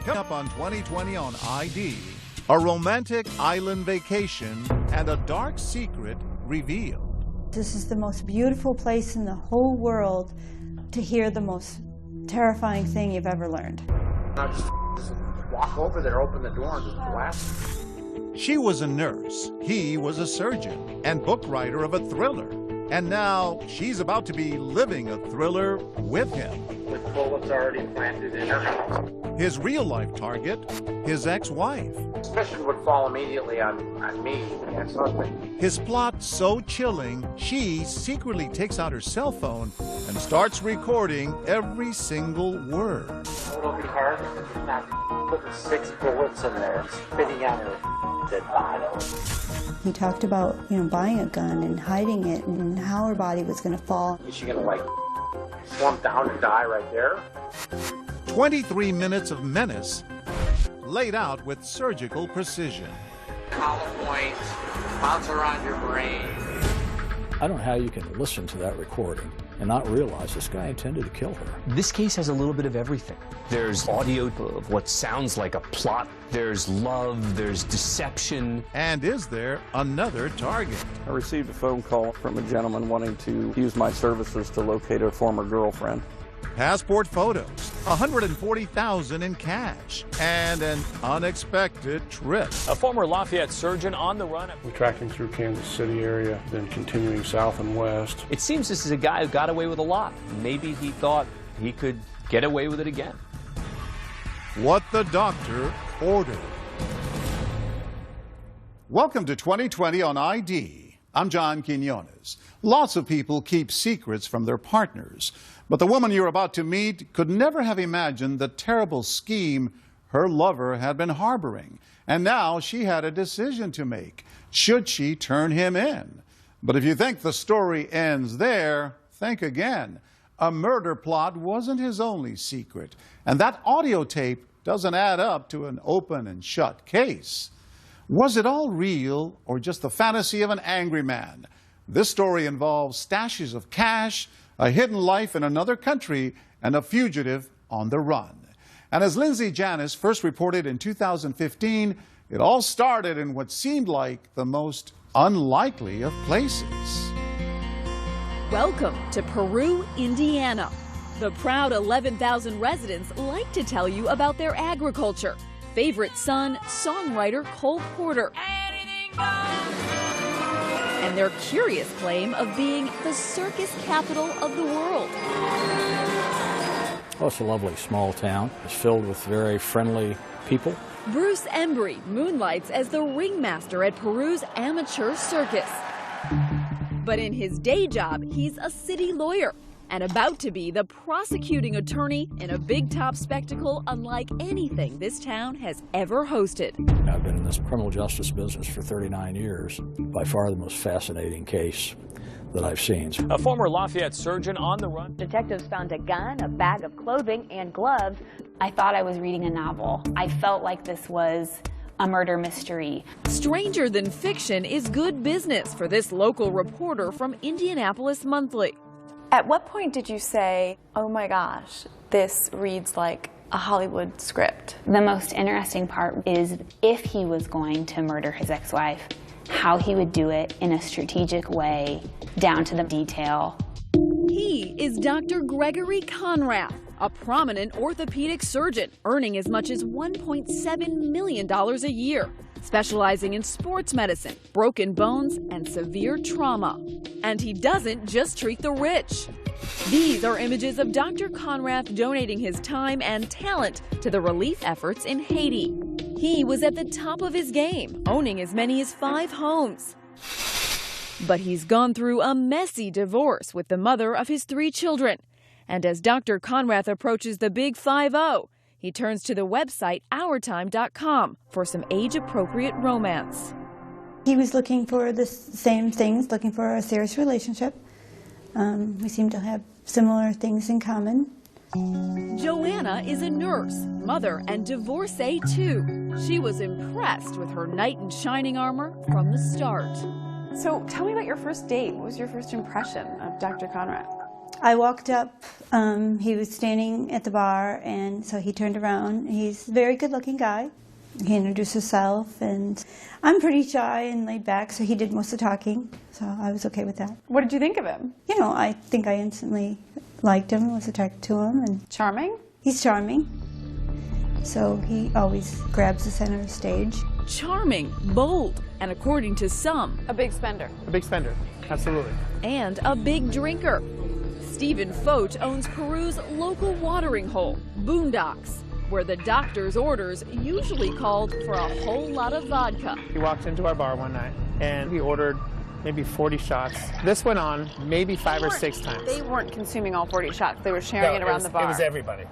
Coming up on 2020 on ID, a romantic island vacation and a dark secret revealed. This is the most beautiful place in the whole world to hear the most terrifying thing you've ever learned. I just walk over there, open the door, and just blast. She was a nurse, he was a surgeon, and book writer of a thriller. And now she's about to be living a thriller with him. With bullets already planted in her house. His real-life target, his ex-wife. Suspicion would fall immediately on me, the ex-husband. His plot so chilling, she secretly takes out her cell phone and starts recording every single word. It'll be hard not putting 6 bullets in there and spitting out her dead body. He talked about, buying a gun and hiding it and how her body was going to fall. Is she gonna slump down and die right there? 23 minutes of menace laid out with surgical precision. Hollow point, bounce around your brain. I don't know how you can listen to that recording and not realize this guy intended to kill her. This case has a little bit of everything. There's audio of what sounds like a plot. There's love, there's deception. And is there another target? I received a phone call from a gentleman wanting to use my services to locate a former girlfriend. Passport photos, $140,000 in cash, and an unexpected trip. A former Lafayette surgeon on the run. We're tracking through Kansas City area, then continuing south and west. It seems this is a guy who got away with a lot. Maybe he thought he could get away with it again. What the doctor ordered. Welcome to 2020 on ID. I'm John Quinones. Lots of people keep secrets from their partners, but the woman you're about to meet could never have imagined the terrible scheme her lover had been harboring. And now she had a decision to make. Should she turn him in? But if you think the story ends there, think again. A murder plot wasn't his only secret, and that audio tape doesn't add up to an open and shut case. Was it all real or just the fantasy of an angry man? This story involves stashes of cash, a hidden life in another country, and a fugitive on the run. And as Lindsay Janis first reported in 2015, it all started in what seemed like the most unlikely of places. Welcome to Peru, Indiana. The proud 11,000 residents like to tell you about their agriculture. Favorite son, songwriter Cole Porter. And their curious claim of being the circus capital of the world. Oh, it's a lovely small town. It's filled with very friendly people. Bruce Embry moonlights as the ringmaster at Peru's amateur circus. But in his day job, he's a city lawyer and about to be the prosecuting attorney in a big top spectacle unlike anything this town has ever hosted. I've been in this criminal justice business for 39 years. By far the most fascinating case that I've seen. A former Lafayette surgeon on the run. Detectives found a gun, a bag of clothing, and gloves. I thought I was reading a novel. I felt like this was a murder mystery. Stranger than fiction is good business for this local reporter from Indianapolis Monthly. At what point did you say, oh my gosh, this reads like a Hollywood script? The most interesting part is if he was going to murder his ex-wife, how he would do it in a strategic way, down to the detail. He is Dr. Gregory Conrath, a prominent orthopedic surgeon earning as much as $1.7 million a year, specializing in sports medicine, broken bones, and severe trauma. And he doesn't just treat the rich. These are images of Dr. Conrath donating his time and talent to the relief efforts in Haiti. He was at the top of his game, owning as many as 5 homes. But he's gone through a messy divorce with the mother of his 3 children. And as Dr. Conrath approaches the big 5-0, he turns to the website OurTime.com for some age-appropriate romance. He was looking for the same things, looking for a serious relationship. We seem to have similar things in common. Joanna is a nurse, mother, and divorcee too. She was impressed with her knight in shining armor from the start. So tell me about your first date. What was your first impression of Dr. Conrath? I walked up, he was standing at the bar, and so he turned around. He's a very good-looking guy. He introduced himself, and I'm pretty shy and laid back, so he did most of the talking, so I was okay with that. What did you think of him? You know, I think I instantly liked him, was attracted to him. And charming? He's charming, so he always grabs the center of the stage. Charming, bold, and according to some, a big spender. A big spender, absolutely. And a big drinker. Stephen Focht owns Peru's local watering hole, Boondocks, where the doctor's orders usually called for a whole lot of vodka. He walked into our bar one night and he ordered maybe 40 shots. This went on maybe 5 or 6 times. They weren't consuming all 40 shots. They were sharing it around the bar. It was everybody.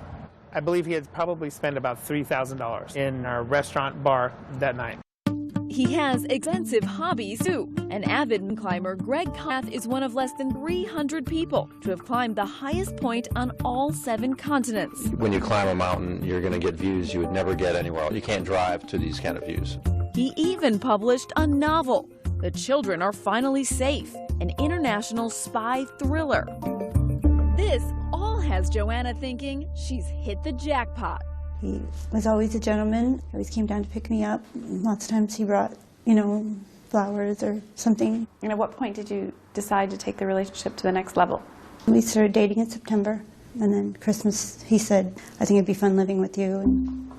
I believe he had probably spent about $3,000 in our restaurant bar that night. He has extensive hobbies too. An avid climber, Greg Conrath is one of less than 300 people to have climbed the highest point on all 7 continents. When you climb a mountain, you're going to get views you would never get anywhere else. You can't drive to these kind of views. He even published a novel, The Children Are Finally Safe, an international spy thriller. This all has Joanna thinking she's hit the jackpot. He was always a gentleman. He always came down to pick me up. Lots of times he brought, you know, flowers or something. And at what point did you decide to take the relationship to the next level? We started dating in September, and then Christmas he said, I think it'd be fun living with you. And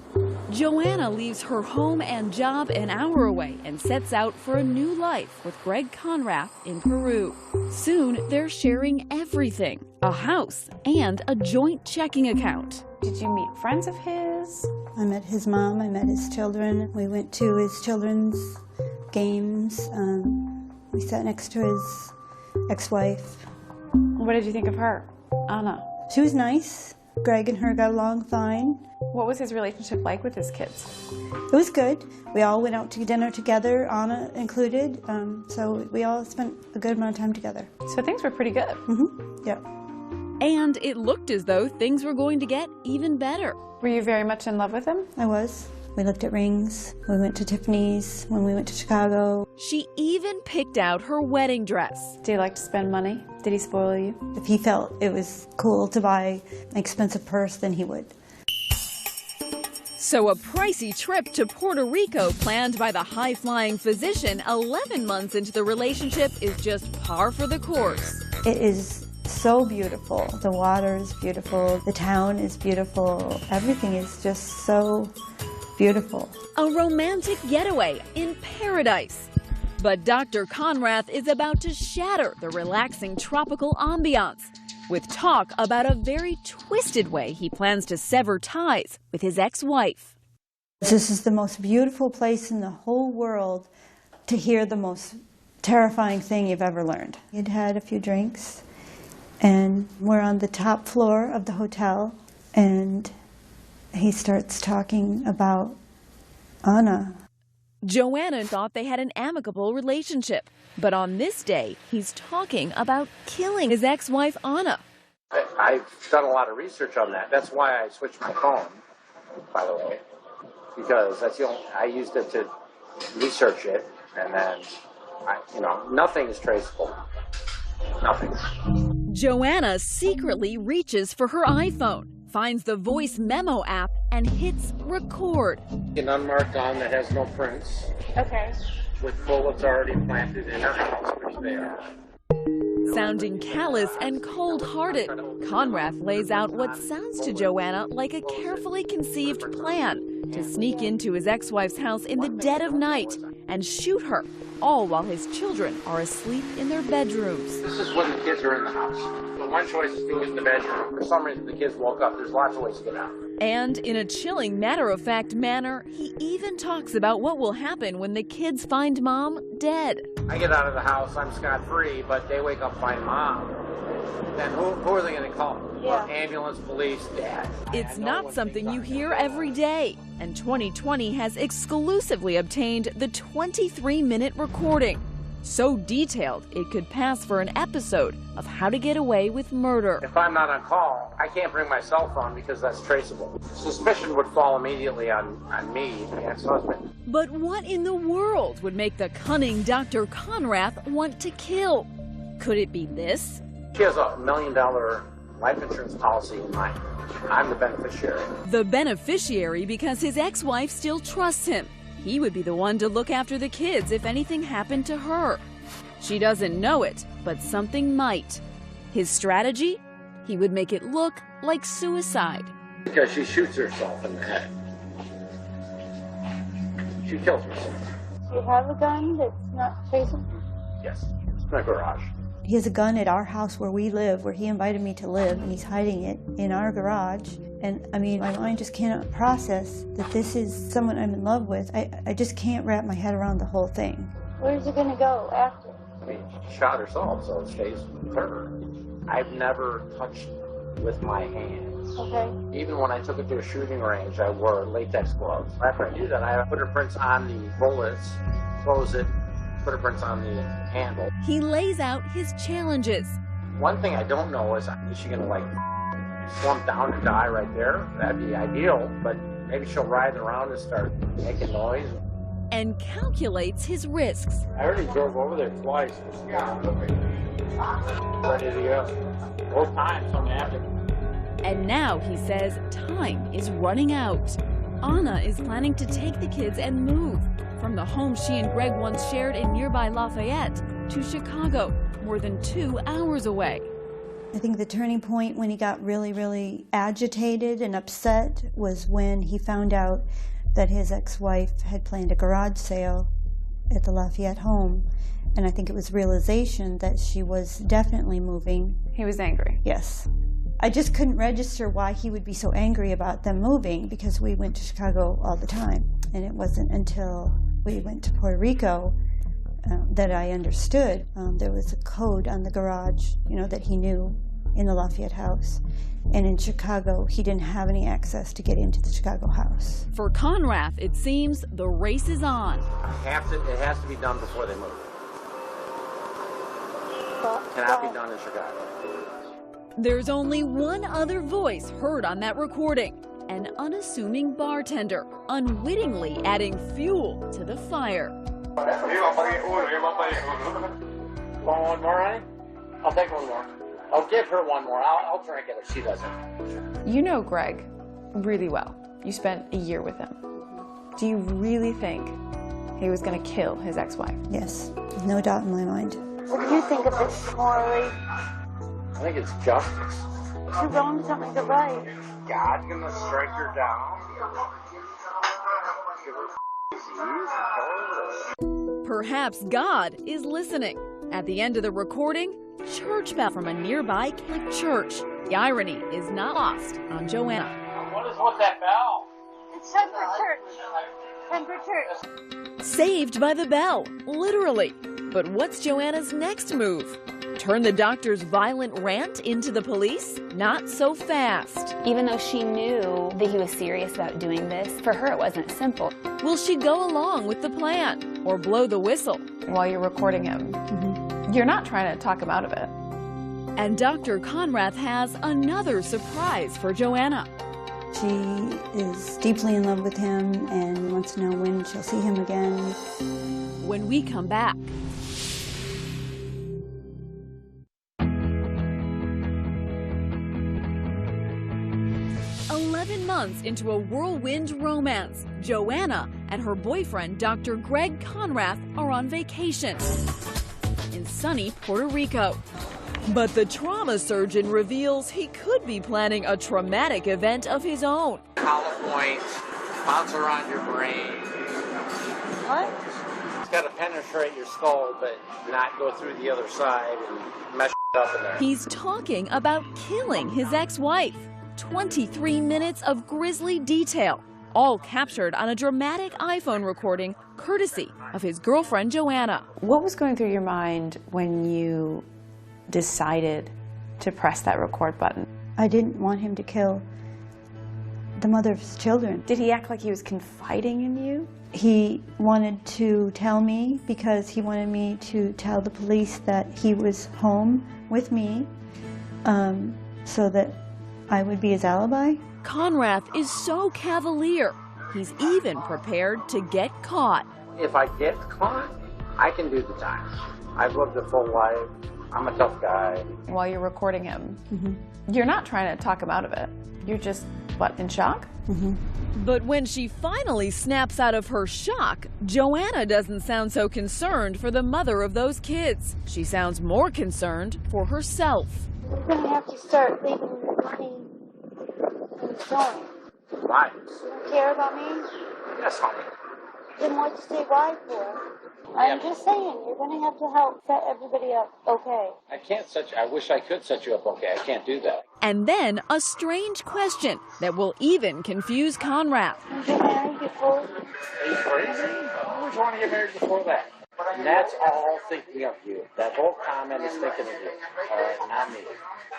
Joanna leaves her home and job an hour away and sets out for a new life with Greg Conrath in Peru. Soon, they're sharing everything, a house and a joint checking account. Did you meet friends of his? I met his mom, I met his children. We went to his children's games. We sat next to his ex-wife. What did you think of her, Anna? She was nice. Greg and her got along fine. What was his relationship like with his kids? It was good. We all went out to dinner together, Anna included, so we all spent a good amount of time together. So things were pretty good. Mm-hmm. Yeah. And it looked as though things were going to get even better. Were you very much in love with him? I was. We looked at rings. We went to Tiffany's when we went to Chicago. She even picked out her wedding dress. Do you like to spend money? Did he spoil you? If he felt it was cool to buy an expensive purse, then he would. So a pricey trip to Puerto Rico planned by the high-flying physician 11 months into the relationship is just par for the course. It is so beautiful. The water is beautiful. The town is beautiful. Everything is just so beautiful. A romantic getaway in paradise. But Dr. Conrath is about to shatter the relaxing tropical ambiance with talk about a very twisted way he plans to sever ties with his ex-wife. This is the most beautiful place in the whole world to hear the most terrifying thing you've ever learned. He'd had a few drinks, and we're on the top floor of the hotel, and he starts talking about Anna. Joanna thought they had an amicable relationship, but on this day, he's talking about killing his ex-wife, Anna. I've done a lot of research on that. That's why I switched my phone, by the way, because that's the only, I used it to research it, and then, nothing is traceable. Nothing. Joanna secretly reaches for her iPhone, finds the voice memo app, and hits record. An unmarked gun that has no prints. Okay. With bullets already planted in her house, which they are. Sounding callous and cold-hearted, Conrath lays out what sounds to Joanna like a carefully conceived plan to sneak into his ex-wife's house in the dead of night and shoot her, all while his children are asleep in their bedrooms. This is when the kids are in the house. The one choice is to get in the bedroom. For some reason, the kids woke up. There's lots of ways to get out. And in a chilling, matter-of-fact manner, he even talks about what will happen when the kids find Mom dead. I get out of the house, I'm scot-free, but they wake up, find Mom. Then who are they going to call? Yeah. Ambulance, police, Dad. It's not something you hear every day, and 2020 has exclusively obtained the 23-minute recording. So detailed, it could pass for an episode of How to Get Away with Murder. If I'm not on call, I can't bring my cell phone because that's traceable. Suspicion would fall immediately on me, the ex-husband. But what in the world would make the cunning Dr. Conrath want to kill? Could it be this? She has a $1 million life insurance policy in mine. I'm the beneficiary. The beneficiary because his ex-wife still trusts him. He would be the one to look after the kids if anything happened to her. She doesn't know it, but something might. His strategy? He would make it look like suicide. Because she shoots herself in the head. She kills herself. Do you have a gun that's not chasing? Yes, it's in my garage. He has a gun at our house where we live, where he invited me to live, and he's hiding it in our garage. And I mean, my mind just cannot process that this is someone I'm in love with. I just can't wrap my head around the whole thing. Where's he gonna go after? I mean, she shot herself, so it stays with her. I've never touched with my hands. Okay. Even when I took it to a shooting range, I wore latex gloves. After I do that, I put her prints on the bullets, close it, put her prints on the handle. He lays out his challenges. One thing I don't know is she gonna like slump down and die right there? That'd be ideal, but maybe she'll writhe around and start making noise. And calculates his risks. I already drove over there twice. Ready to go. Both times, I'm after. And now he says time is running out. Anna is planning to take the kids and move from the home she and Greg once shared in nearby Lafayette to Chicago, more than 2 hours away. I think the turning point when he got really, really agitated and upset was when he found out that his ex-wife had planned a garage sale at the Lafayette home. And I think it was realization that she was definitely moving. He was angry. Yes. I just couldn't register why he would be so angry about them moving, because we went to Chicago all the time. And it wasn't until we went to Puerto Rico that I understood. There was a code on the garage, that he knew in the Lafayette house. And in Chicago, he didn't have any access to get into the Chicago house. For Conrath, it seems the race is on. It has to be done before they move. Cannot be done in Chicago. There's only one other voice heard on that recording. An unassuming bartender, unwittingly adding fuel to the fire. Want one more, honey? I'll take one more. I'll give her one more. I'll drink it if she doesn't. You know Greg really well. You spent a year with him. Do you really think he was going to kill his ex-wife? Yes, there's no doubt in my mind. What do you think of this morally? I think it's justice. Two wrongs don't make a right. God's gonna strike her down. Perhaps God is listening. At the end of the recording, church bell from a nearby Catholic church. The irony is not lost on Joanna. What is with that bell? It's time for church. Time for church. Saved by the bell, literally. But what's Joanna's next move? Turn the doctor's violent rant into the police? Not so fast. Even though she knew that he was serious about doing this, for her it wasn't simple. Will she go along with the plan or blow the whistle? While you're recording him, you're not trying to talk him out of it. And Dr. Conrath has another surprise for Joanna. She is deeply in love with him and wants to know when she'll see him again. When we come back. 11 months into a whirlwind romance, Joanna and her boyfriend, Dr. Greg Conrath, are on vacation in sunny Puerto Rico. But the trauma surgeon reveals he could be planning a traumatic event of his own. Hollow point, bounce around your brain. What? It's got to penetrate your skull, but not go through the other side and mess up in there. He's talking about killing his ex-wife. 23 minutes of grisly detail, all captured on a dramatic iPhone recording courtesy of his girlfriend Joanna. What was going through your mind when you decided to press that record button? I didn't want him to kill the mother of his children. Did he act like he was confiding in you? He wanted to tell me because he wanted me to tell the police that he was home with me so that I would be his alibi. Conrath is so cavalier, he's even prepared to get caught. If I get caught, I can do the time. I've lived a full life. I'm a tough guy. While you're recording him, you're not trying to talk him out of it. You're just, what, in shock? But when she finally snaps out of her shock, Joanna doesn't sound so concerned for the mother of those kids. She sounds more concerned for herself. We're going to have to start leaving money in the store. Why? You don't care about me? Yes, honey. Then what'd you say why for? I'm just saying, you're going to have to help set everybody up okay. I wish I could set you up okay. I can't do that. And then a strange question that will even confuse Conrad. Did you get married before? Are you crazy? I always want to get married before that. And that's all thinking of you. That whole comment is thinking of you. Not me.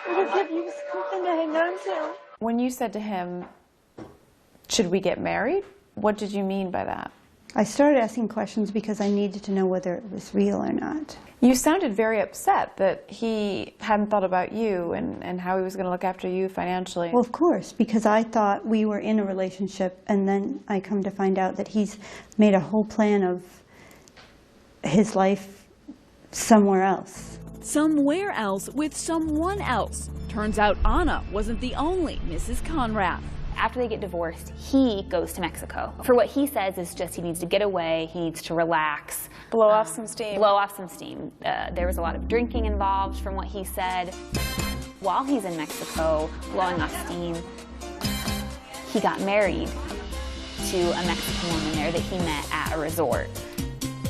It'll give you something to hang on to. When you said to him, should we get married? What did you mean by that? I started asking questions because I needed to know whether it was real or not. You sounded very upset that he hadn't thought about you and how he was going to look after you financially. Well, of course, because I thought we were in a relationship, and then I come to find out that he's made a whole plan of his life somewhere else. Somewhere else with someone else. Turns out Anna wasn't the only Mrs. Conrad. After they get divorced, he goes to Mexico. For what he says is just he needs to get away, he needs to relax. Blow off some steam. Blow off some steam. There was a lot of drinking involved from what he said. While he's in Mexico, blowing off steam, he got married to a Mexican woman there that he met at a resort.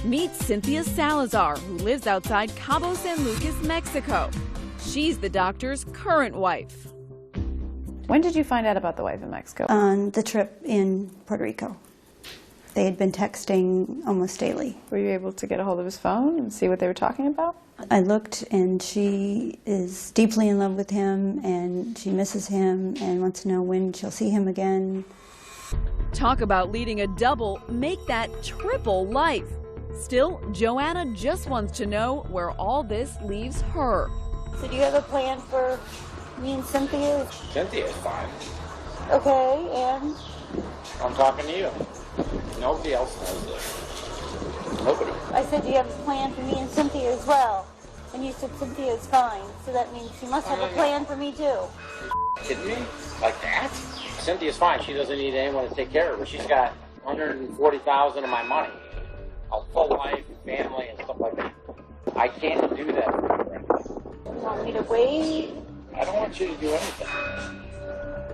Meet Cynthia Salazar, who lives outside Cabo San Lucas, Mexico. She's the doctor's current wife. When did you find out about the wife in Mexico? On the trip in Puerto Rico. They had been texting almost daily. Were you able to get a hold of his phone and see what they were talking about? I looked, and she is deeply in love with him, and she misses him and wants to know when she'll see him again. Talk about leading a double, make that triple life. Still, Joanna just wants to know where all this leaves her. So do you have a plan for me and Cynthia? Cynthia's fine. Okay, and? I'm talking to you. Nobody else knows this. Nobody. I said, do you have a plan for me and Cynthia as well? And you said Cynthia's fine, so that means you must have a plan for me too. You kidding me? Like that? Cynthia's fine. She doesn't need anyone to take care of her. She's got $140,000 of my money. A full life, family, and stuff like that. I can't do that for you right now. You want me to wait? I don't want you to do anything.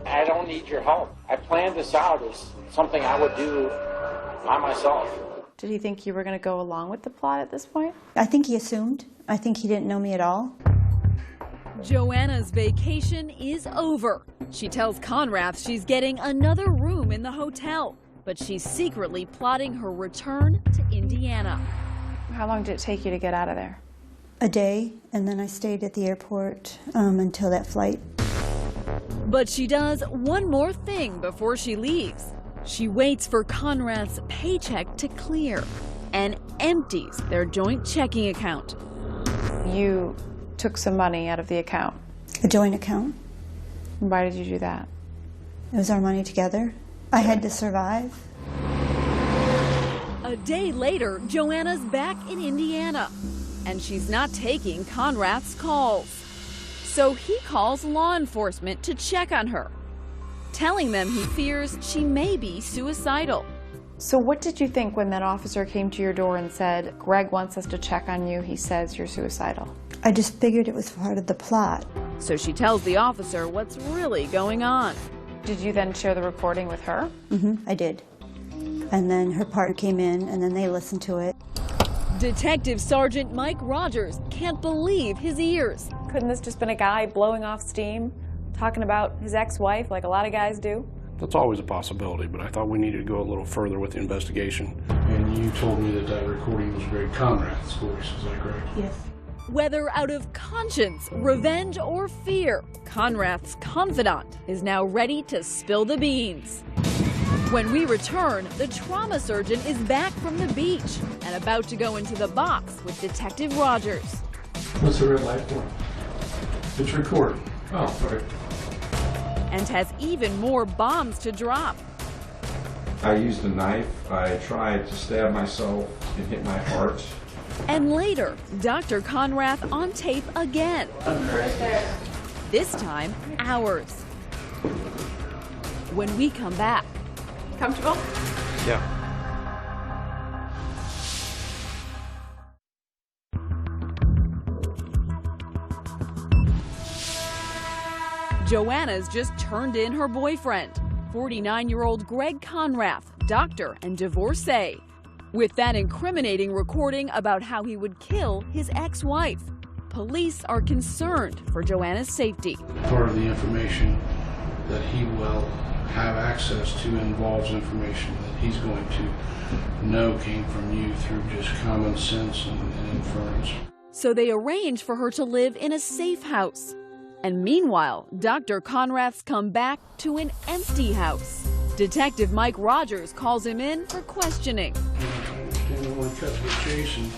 I don't need your help. I planned this out as something I would do by myself. Did he think you were going to go along with the plot at this point? I think he assumed. I think he didn't know me at all. Joanna's vacation is over. She tells Conrad she's getting another room in the hotel, but she's secretly plotting her return to Indiana. How long did it take you to get out of there? A day, and then I stayed at the airport until that flight. But she does one more thing before she leaves. She waits for Conrad's paycheck to clear and empties their joint checking account. You took some money out of the account. A joint account. Why did you do that? It was our money together. I had to survive. A day later, Joanna's back in Indiana, and she's not taking Conrad's calls. So he calls law enforcement to check on her, telling them he fears she may be suicidal. So what did you think when that officer came to your door and said, Greg wants us to check on you, he says you're suicidal? I just figured it was part of the plot. So she tells the officer what's really going on. Did you then share the recording with her? I did. And then her partner came in, and then they listened to it. Detective Sergeant Mike Rogers can't believe his ears. Couldn't this just been a guy blowing off steam, talking about his ex-wife like a lot of guys do? That's always a possibility, but I thought we needed to go a little further with the investigation. And you told me that that recording was Greg Conrad's voice, is that correct? Yes. Whether out of conscience, revenge, or fear, Conrad's confidant is now ready to spill the beans. When we return, the trauma surgeon is back from the beach and about to go into the box with Detective Rogers. What's the red light for? It's recording. Oh, okay. And has even more bombs to drop. I used a knife. I tried to stab myself and hit my heart. And later, Dr. Conrath on tape again. This time, hours. When we come back. Comfortable? Yeah. Joanna's just turned in her boyfriend, 49-year-old Greg Conrath, doctor and divorcee, with that incriminating recording about how he would kill his ex-wife. Police are concerned for Joanna's safety. Part of the information that he will have access to involves information that he's going to know came from you through just common sense and inference. So they arrange for her to live in a safe house. And meanwhile, Dr. Conrath's come back to an empty house. Detective Mike Rogers calls him in for questioning. I want to cut to the chase and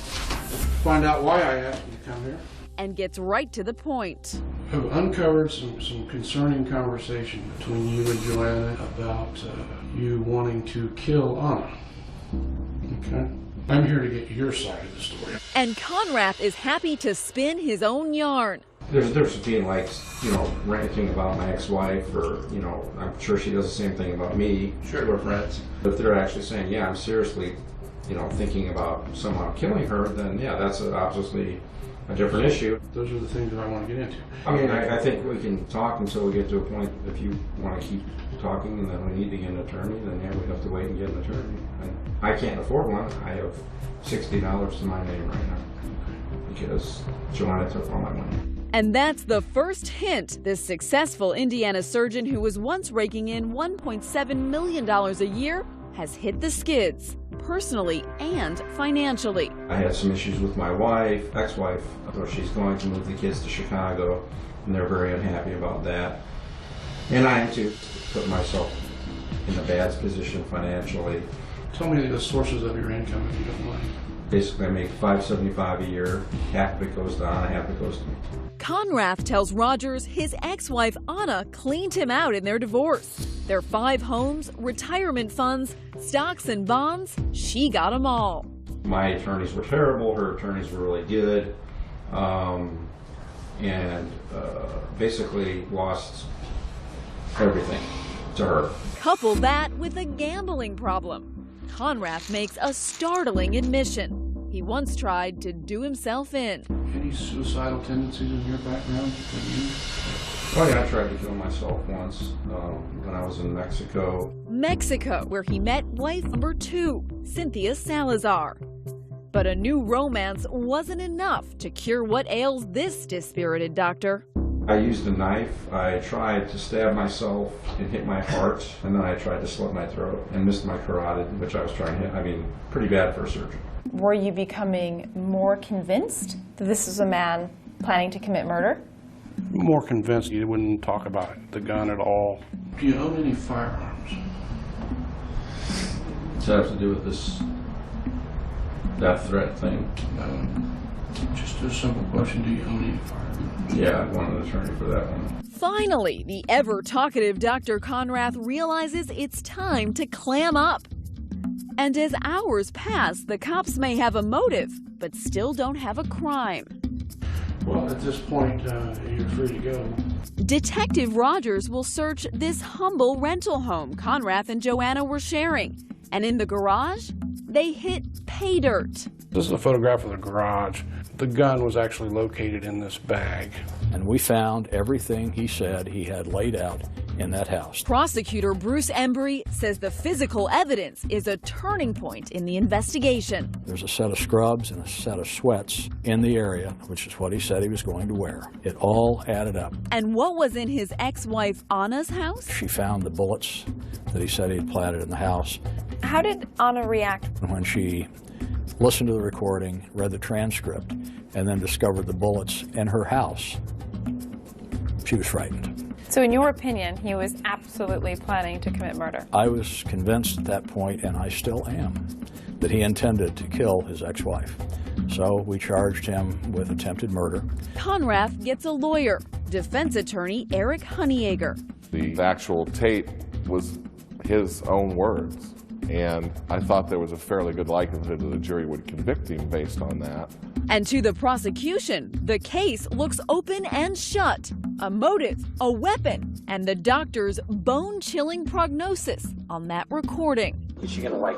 find out why I asked you to come here. And gets right to the point. I've uncovered some concerning conversation between you and Joanna about you wanting to kill Anna. Okay? I'm here to get your side of the story. And Conrath is happy to spin his own yarn. There's a difference between, like, you know, ranting about my ex-wife, or, you know, I'm sure she does the same thing about me. Sure. We're friends. But if they're actually saying, yeah, I'm seriously, you know, thinking about somehow killing her, then yeah, that's obviously a different issue. Those are the things that I want to get into. I mean, I think we can talk until we get to a point. If you want to keep talking and then we need to get an attorney, then yeah, we have to wait and get an attorney. And I can't afford one. I have $60 to my name right now because Joanna took all my money. And that's the first hint this successful Indiana surgeon who was once raking in $1.7 million a year has hit the skids, personally and financially. I had some issues with my wife, ex-wife, so she's going to move the kids to Chicago, and they're very unhappy about that. And I am too, put myself in a bad position financially. Tell me the sources of your income if you don't mind. Basically, I make $575 a year. Half of it goes to Anna, half of it goes to me. Conrath tells Rogers his ex-wife Anna cleaned him out in their divorce. Their 5 homes, retirement funds, stocks and bonds, she got them all. My attorneys were terrible, her attorneys were really good, and basically lost everything to her. Couple that with a gambling problem. Conrath makes a startling admission. He once tried to do himself in. Any suicidal tendencies in your background? Oh yeah, I tried to kill myself once when I was in Mexico. Mexico, where he met wife number 2, Cynthia Salazar. But a new romance wasn't enough to cure what ails this dispirited doctor. I used a knife. I tried to stab myself and hit my heart, and then I tried to slit my throat and missed my carotid, which I was trying to hit. I mean, pretty bad for a surgeon. Were you becoming more convinced that this was a man planning to commit murder? More convinced you wouldn't talk about the gun at all. Do you own any firearms? Does that have to do with this death threat thing? Just a simple question, do you own any firearms? Yeah, I want an attorney for that one. Finally, the ever-talkative Dr. Conrath realizes it's time to clam up. And as hours pass, the cops may have a motive, but still don't have a crime. Well, at this point, you're free to go. Detective Rogers will search this humble rental home Conrath and Joanna were sharing. And in the garage, they hit pay dirt. This is a photograph of the garage. The gun was actually located in this bag. And we found everything he said he had laid out in that house. Prosecutor Bruce Embry says the physical evidence is a turning point in the investigation. There's a set of scrubs and a set of sweats in the area, which is what he said he was going to wear. It all added up. And what was in his ex-wife Anna's house? She found the bullets that he said he had planted in the house. How did Anna react? When she listened to the recording, read the transcript, and then discovered the bullets in her house, she was frightened. So in your opinion, he was absolutely planning to commit murder? I was convinced at that point, and I still am, that he intended to kill his ex-wife. So we charged him with attempted murder. Conrath gets a lawyer, defense attorney Eric Honeyegger. The actual tape was his own words. And I thought there was a fairly good likelihood that the jury would convict him based on that. And to the prosecution, the case looks open and shut. A motive, a weapon, and the doctor's bone-chilling prognosis on that recording. Is she gonna like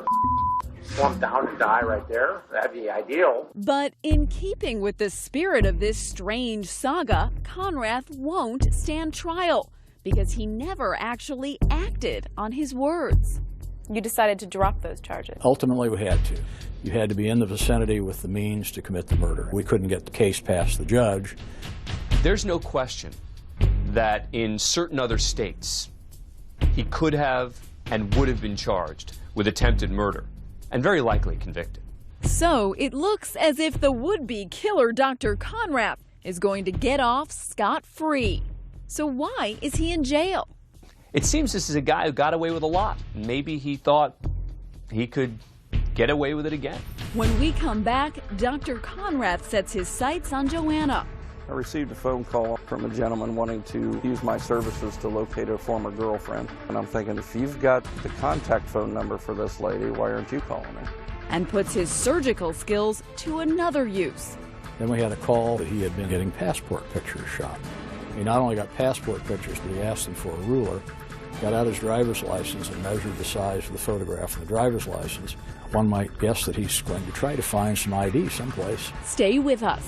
slump down and die right there? That'd be ideal. But in keeping with the spirit of this strange saga, Conrath won't stand trial because he never actually acted on his words. You decided to drop those charges. Ultimately, we had to. You had to be in the vicinity with the means to commit the murder. We couldn't get the case past the judge. There's no question that in certain other states, he could have and would have been charged with attempted murder, and very likely convicted. So it looks as if the would-be killer Dr. Conrath is going to get off scot-free. So why is he in jail? It seems this is a guy who got away with a lot. Maybe he thought he could get away with it again. When we come back, Dr. Conrath sets his sights on Joanna. I received a phone call from a gentleman wanting to use my services to locate a former girlfriend. And I'm thinking, if you've got the contact phone number for this lady, why aren't you calling her? And puts his surgical skills to another use. Then we had a call that he had been getting passport pictures shot. He not only got passport pictures, but he asked them for a ruler, got out his driver's license and measured the size of the photograph in the driver's license. One might guess that he's going to try to find some ID someplace. Stay with us.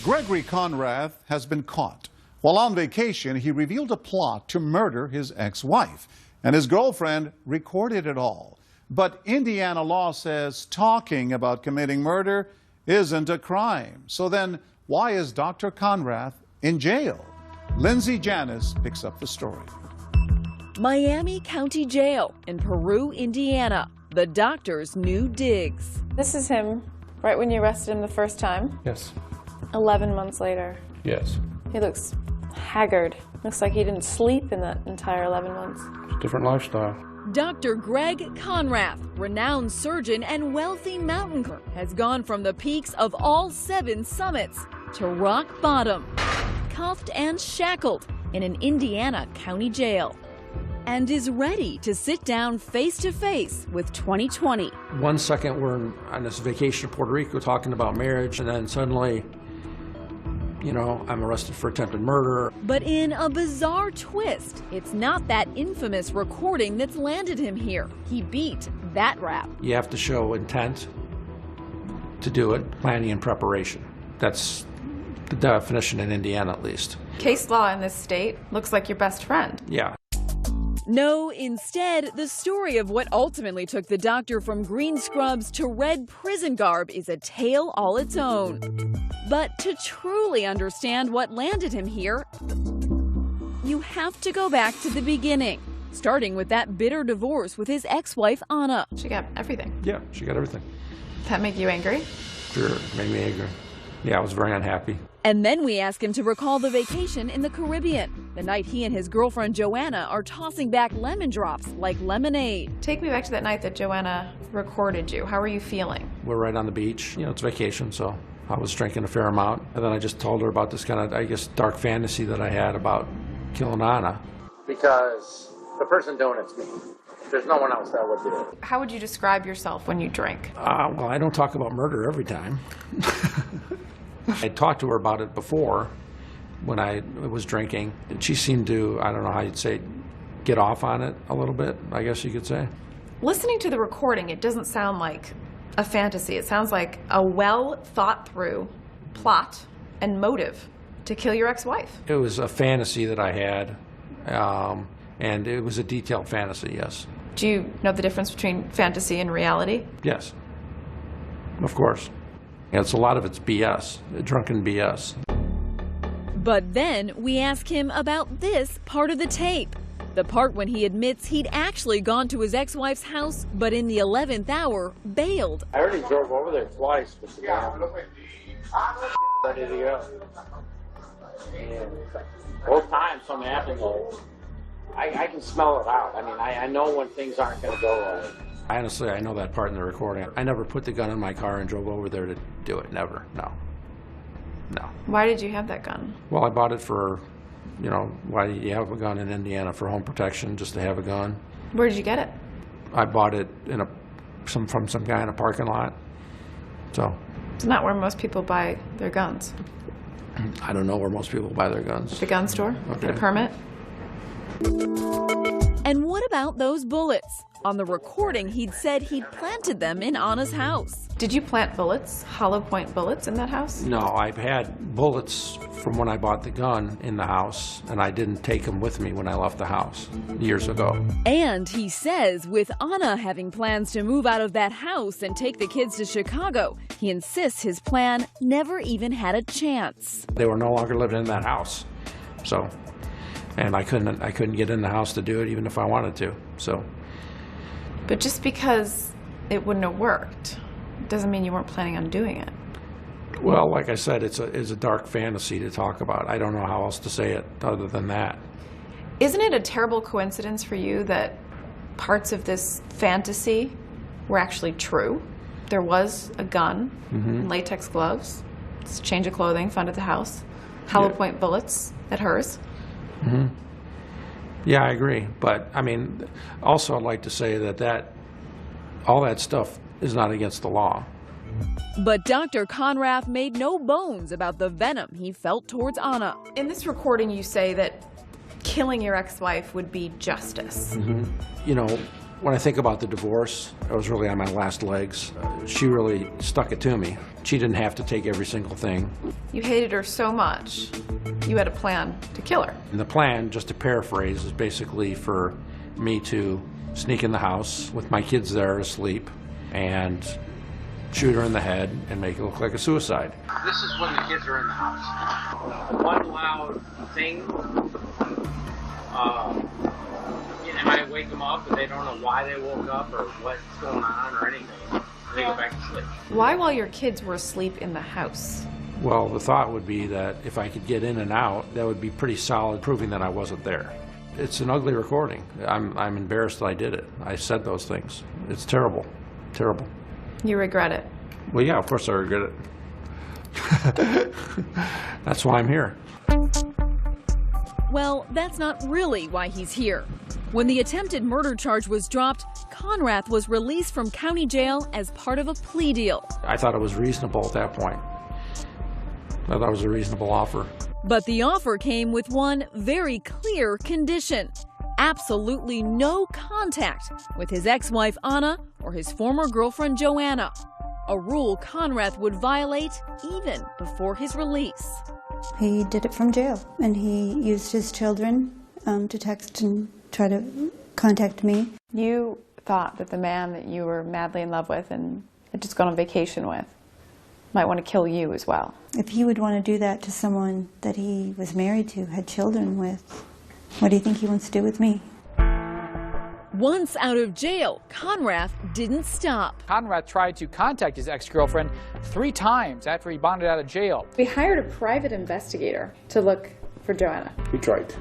Gregory Conrath has been caught. While on vacation, he revealed a plot to murder his ex-wife, and his girlfriend recorded it all. But Indiana law says talking about committing murder isn't a crime. So then, why is Dr. Conrath in jail? Lindsay Janis picks up the story. Miami County Jail in Peru, Indiana. The doctor's new digs. This is him right when you arrested him the first time. Yes. 11 months later. Yes. He looks haggard. Looks like he didn't sleep in that entire 11 months. It's a different lifestyle. Dr. Greg Conrath, renowned surgeon and wealthy mountainer, has gone from the peaks of all 7 summits to rock bottom, cuffed and shackled in an Indiana county jail, and is ready to sit down face to face with 2020. 1 second we're on this vacation to Puerto Rico talking about marriage, and then suddenly, you know, I'm arrested for attempted murder. But in a bizarre twist, it's not that infamous recording that's landed him here. He beat that rap. You have to show intent to do it, planning and preparation. That's the definition in Indiana, at least. Case law in this state looks like your best friend. Yeah. No, instead, the story of what ultimately took the doctor from green scrubs to red prison garb is a tale all its own. But to truly understand what landed him here, you have to go back to the beginning, starting with that bitter divorce with his ex-wife, Anna. She got everything. Yeah, she got everything. That make you angry? Sure, made me angry. Yeah, I was very unhappy. And then we ask him to recall the vacation in the Caribbean, the night he and his girlfriend Joanna are tossing back lemon drops like lemonade. Take me back to that night that Joanna recorded you. How were you feeling? We're right on the beach. You know, it's vacation, so I was drinking a fair amount. And then I just told her about this kind of, I guess, dark fantasy that I had about killing Anna. Because the person doing it's me. There's no one else that would do it. How would you describe yourself when you drink? Well, I don't talk about murder every time. I talked to her about it before when I was drinking. And she seemed to, I don't know how you'd say, get off on it a little bit, I guess you could say. Listening to the recording, it doesn't sound like a fantasy. It sounds like a well-thought-through plot and motive to kill your ex-wife. It was a fantasy that I had, and it was a detailed fantasy, yes. Do you know the difference between fantasy and reality? Yes, of course. It's a lot of it's BS, drunken BS. But then we ask him about this part of the tape. The part when he admits he'd actually gone to his ex-wife's house, but in the 11th hour, bailed. I already drove over there twice with the guy. Ready to go. And both times something happened. I can smell it out. I mean, I know when things aren't going to go right. Honestly, I know that part in the recording. I never put the gun in my car and drove over there to do it. Never, no. No. Why did you have that gun? Well, I bought it for, you know, why do you have a gun in Indiana? For home protection, just to have a gun. Where did you get it? I bought it in from some guy in a parking lot. So. It's not where most people buy their guns. I don't know where most people buy their guns. At the gun store? Okay. Get a permit? And what about those bullets? On the recording, he'd said he'd planted them in Anna's house. Did you plant bullets, hollow point bullets, in that house? No, I've had bullets from when I bought the gun in the house, and I didn't take them with me when I left the house years ago. And he says with Anna having plans to move out of that house and take the kids to Chicago, he insists his plan never even had a chance. They were no longer living in that house, so, and I couldn't get in the house to do it even if I wanted to, so. But just because it wouldn't have worked doesn't mean you weren't planning on doing it. Well, like I said, it's a dark fantasy to talk about. I don't know how else to say it other than that. Isn't it a terrible coincidence for you that parts of this fantasy were actually true? There was a gun, latex gloves, change of clothing found at the house, hollow point bullets at hers. Yeah, I agree. But, I mean, also I'd like to say that all that stuff is not against the law. But Dr. Conrath made no bones about the venom he felt towards Anna. In this recording, you say that killing your ex-wife would be justice. You know, when I think about the divorce, I was really on my last legs. She really stuck it to me. She didn't have to take every single thing. You hated her so much, you had a plan to kill her. And the plan, just to paraphrase, is basically for me to sneak in the house with my kids there asleep and shoot her in the head and make it look like a suicide. This is when the kids are in the house. One loud thing, and I wake them up and they don't know why they woke up or what's going on or anything. And they go back to sleep. Why while your kids were asleep in the house? Well, the thought would be that if I could get in and out, that would be pretty solid proving that I wasn't there. It's an ugly recording. I'm embarrassed that I did it. I said those things. It's terrible. Terrible. You regret it? Well, yeah, of course I regret it. That's why I'm here. Well, that's not really why he's here. When the attempted murder charge was dropped, Conrath was released from county jail as part of a plea deal. I thought it was reasonable at that point. I thought it was a reasonable offer. But the offer came with one very clear condition: absolutely no contact with his ex-wife Anna or his former girlfriend Joanna, a rule Conrath would violate even before his release. He did it from jail, and he used his children to text and try to contact me. You thought that the man that you were madly in love with and had just gone on vacation with might want to kill you as well. If he would want to do that to someone that he was married to, had children with, what do you think he wants to do with me? Once out of jail, Conrath didn't stop. Conrath tried to contact his ex-girlfriend 3 times after he bonded out of jail. We hired a private investigator to look for Joanna. He tried to.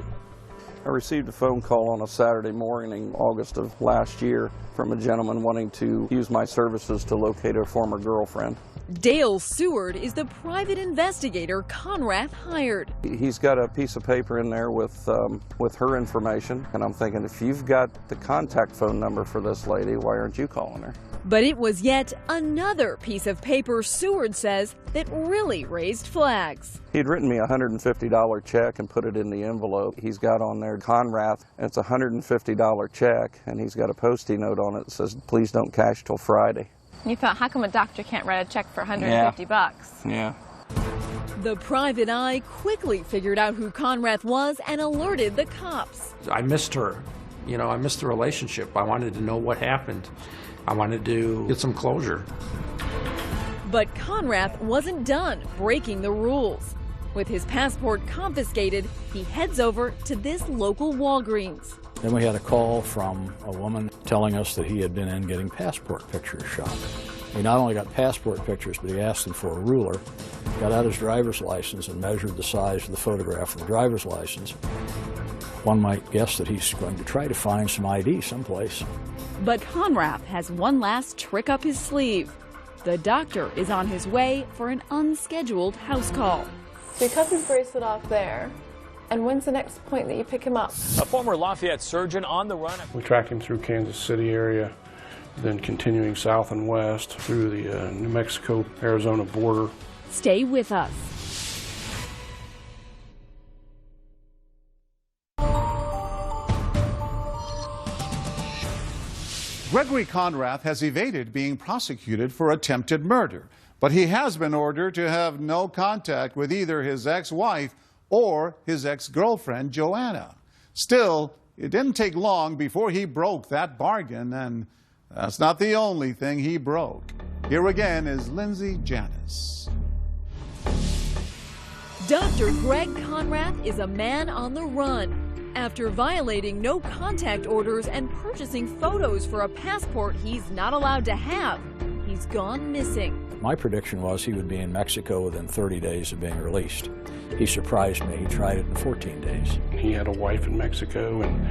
I received a phone call on a Saturday morning, August of last year, from a gentleman wanting to use my services to locate a former girlfriend. Dale Seward is the private investigator Conrath hired. He's got a piece of paper in there with her information, and I'm thinking, if you've got the contact phone number for this lady, why aren't you calling her? But it was yet another piece of paper, Seward says, that really raised flags. He'd written me a $150 check and put it in the envelope. He's got on there Conrath, and it's a $150 check, and he's got a Post-it note on it that says, please don't cash till Friday. You thought, how come a doctor can't write a check for $150 bucks? Yeah. The private eye quickly figured out who Conrath was and alerted the cops. I missed her. You know, I missed the relationship. I wanted to know what happened. I wanted to get some closure. But Conrath wasn't done breaking the rules. With his passport confiscated, he heads over to this local Walgreens. Then we had a call from a woman telling us that he had been in getting passport pictures shot. He not only got passport pictures, but he asked them for a ruler, got out his driver's license and measured the size of the photograph of the driver's license. One might guess that he's going to try to find some ID someplace. But Conrath has one last trick up his sleeve. The doctor is on his way for an unscheduled house call. So he cuts his bracelet off there. And when's the next point that you pick him up? A former Lafayette surgeon on the run. We tracked him through Kansas City area, then continuing south and west through the New Mexico-Arizona border. Stay with us. Gregory Conrath has evaded being prosecuted for attempted murder, but he has been ordered to have no contact with either his ex-wife or his ex-girlfriend, Joanna. Still, it didn't take long before he broke that bargain, and that's not the only thing he broke. Here again is Lindsay Janis. Dr. Greg Conrath is a man on the run after violating no contact orders and purchasing photos for a passport he's not allowed to have. He's gone missing. My prediction was he would be in Mexico within 30 days of being released. He surprised me. He tried it in 14 days. He had a wife in Mexico, and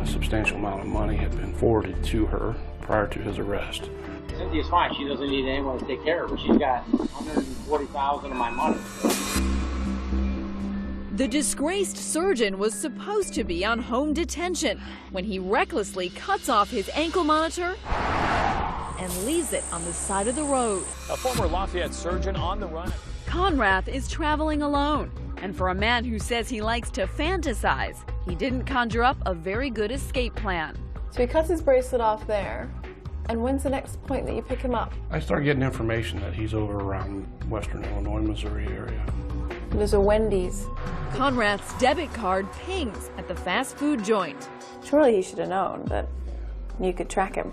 a substantial amount of money had been forwarded to her prior to his arrest. Cynthia's fine. She doesn't need anyone to take care of her. She's got $140,000 of my money. The disgraced surgeon was supposed to be on home detention when he recklessly cuts off his ankle monitor and leaves it on the side of the road. A former Lafayette surgeon on the run. Conrath is traveling alone, and for a man who says he likes to fantasize, he didn't conjure up a very good escape plan. So he cuts his bracelet off there. And when's the next point that you pick him up? I started getting information that he's over around western Illinois, Missouri area. There's a Wendy's. Conrath's debit card pings at the fast food joint. Surely he should have known that you could track him.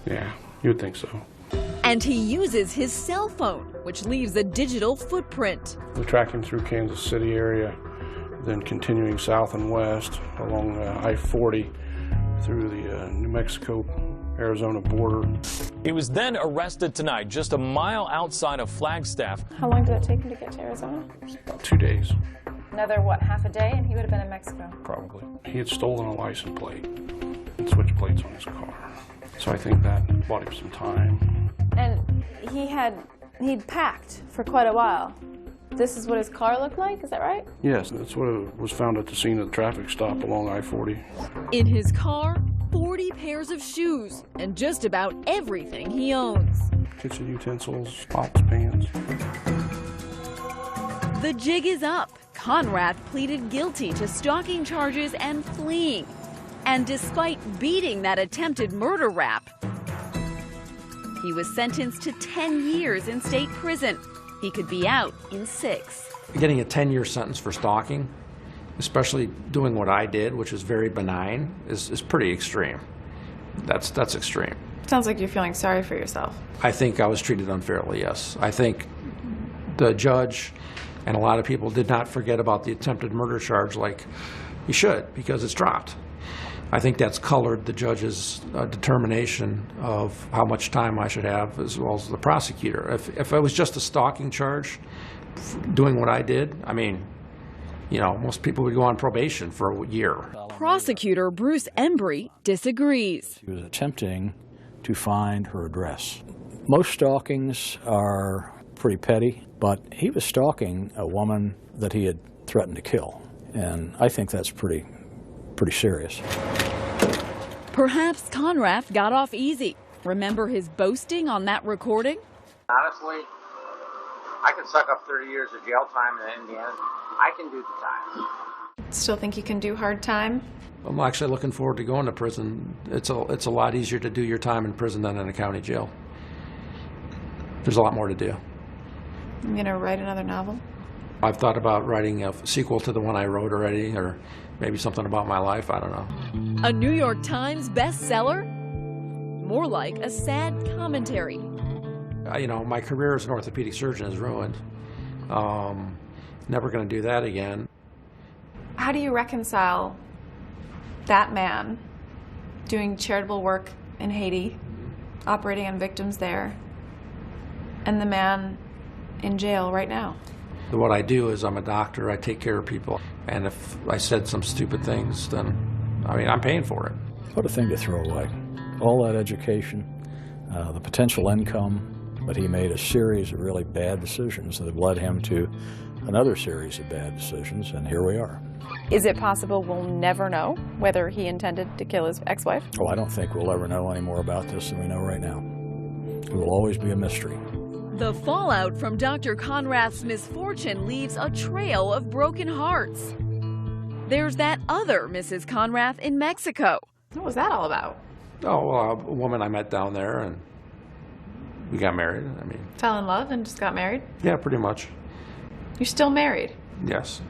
Yeah, you'd think so. And he uses his cell phone, which leaves a digital footprint. We tracked him through Kansas City area, then continuing south and west along I-40 through the New Mexico-Arizona border. He was then arrested tonight, just a mile outside of Flagstaff. How long did it take him to get to Arizona? About 2 days. Another, what, half a day, and he would have been in Mexico? Probably. He had stolen a license plate and switched plates on his car. So I think that bought him some time. And he'd packed for quite a while. This is what his car looked like, is that right? Yes, that's what was found at the scene of the traffic stop along I-40. In his car, 40 pairs of shoes and just about everything he owns. Kitchen utensils, pots, pans. The jig is up. Conrath pleaded guilty to stalking charges and fleeing. And despite beating that attempted murder rap, he was sentenced to 10 years in state prison. He could be out in 6. Getting a 10-year sentence for stalking, especially doing what I did, which is very benign, is pretty extreme. That's extreme. Sounds like you're feeling sorry for yourself. I think I was treated unfairly, yes. I think the judge and a lot of people did not forget about the attempted murder charge like you should, because it's dropped. I think that's colored the judge's determination of how much time I should have, as well as the prosecutor. If it was just a stalking charge, doing what I did, I mean, you know, most people would go on probation for a year. Prosecutor Bruce Embry disagrees. He was attempting to find her address. Most stalkings are pretty petty, but he was stalking a woman that he had threatened to kill, and I think that's pretty serious. Perhaps Conrath got off easy. Remember his boasting on that recording? Honestly, I could suck up 30 years of jail time in Indiana. I can do the time. Still think you can do hard time? I'm actually looking forward to going to prison. It's a lot easier to do your time in prison than in a county jail. There's a lot more to do. I'm going to write another novel? I've thought about writing a sequel to the one I wrote already, or maybe something about my life, I don't know. A New York Times bestseller? More like a sad commentary. You know, my career as an orthopedic surgeon is ruined. Never going to do that again. How do you reconcile that man doing charitable work in Haiti, operating on victims there, and the man in jail right now? What I do is I'm a doctor, I take care of people, and if I said some stupid things, then, I mean, I'm paying for it. What a thing to throw away. All that education, the potential income, But he made a series of really bad decisions that have led him to another series of bad decisions, and here we are. Is it possible we'll never know whether he intended to kill his ex-wife? Oh, I don't think we'll ever know any more about this than we know right now. It will always be a mystery. The fallout from Dr. Conrath's misfortune leaves a trail of broken hearts. There's that other Mrs. Conrath in Mexico. What was that all about? Oh, well, a woman I met down there, and we got married. I mean, Fell in love and just got married? yeah, pretty much. You're still married? Yes.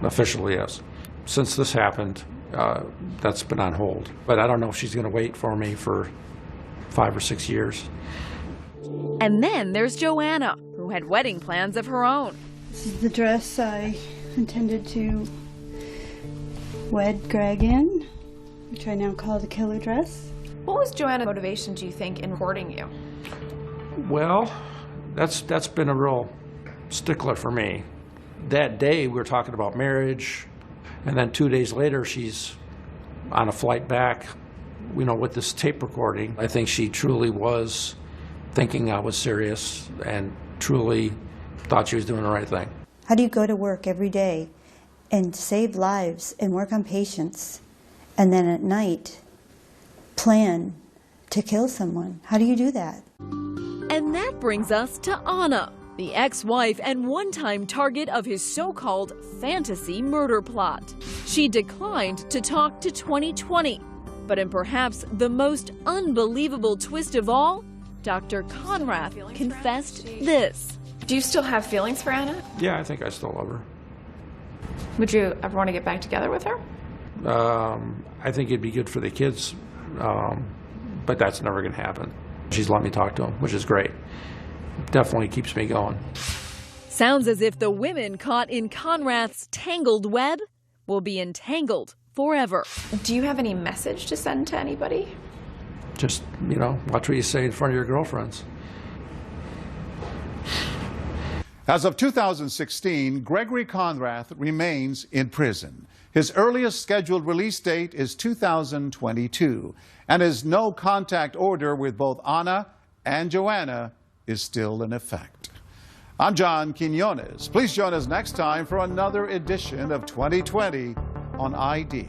Officially, yes. Since this happened, that's been on hold. But I don't know if she's going to wait for me for 5 or 6 years. And then there's Joanna, who had wedding plans of her own. This is the dress I intended to wed Greg in, which I now call the killer dress. What was Joanna's motivation, do you think, in courting you? Well, that's been a real stickler for me. That day we were talking about marriage, and then 2 days later she's on a flight back, with this tape recording. I think she truly was thinking I was serious and truly thought she was doing the right thing. How do you go to work every day and save lives and work on patients, and then at night plan to kill someone? How do you do that? And that brings us to Anna, the ex-wife and one-time target of his so-called fantasy murder plot. She declined to talk to 2020, but in perhaps the most unbelievable twist of all, Dr. Conrath confessed this. Do you still have feelings for Anna? Yeah, I think I still love her. Would you ever want to get back together with her? I think it'd be good for the kids, but that's never going to happen. She's let me talk to him, which is great. Definitely keeps me going. Sounds as if the women caught in Conrath's tangled web will be entangled forever. Do you have any message to send to anybody? Just, watch what you say in front of your girlfriends. As of 2016, Gregory Conrath remains in prison. His earliest scheduled release date is 2022, and his no-contact order with both Anna and Joanna is still in effect. I'm John Quinones. Please join us next time for another edition of 2020 on ID.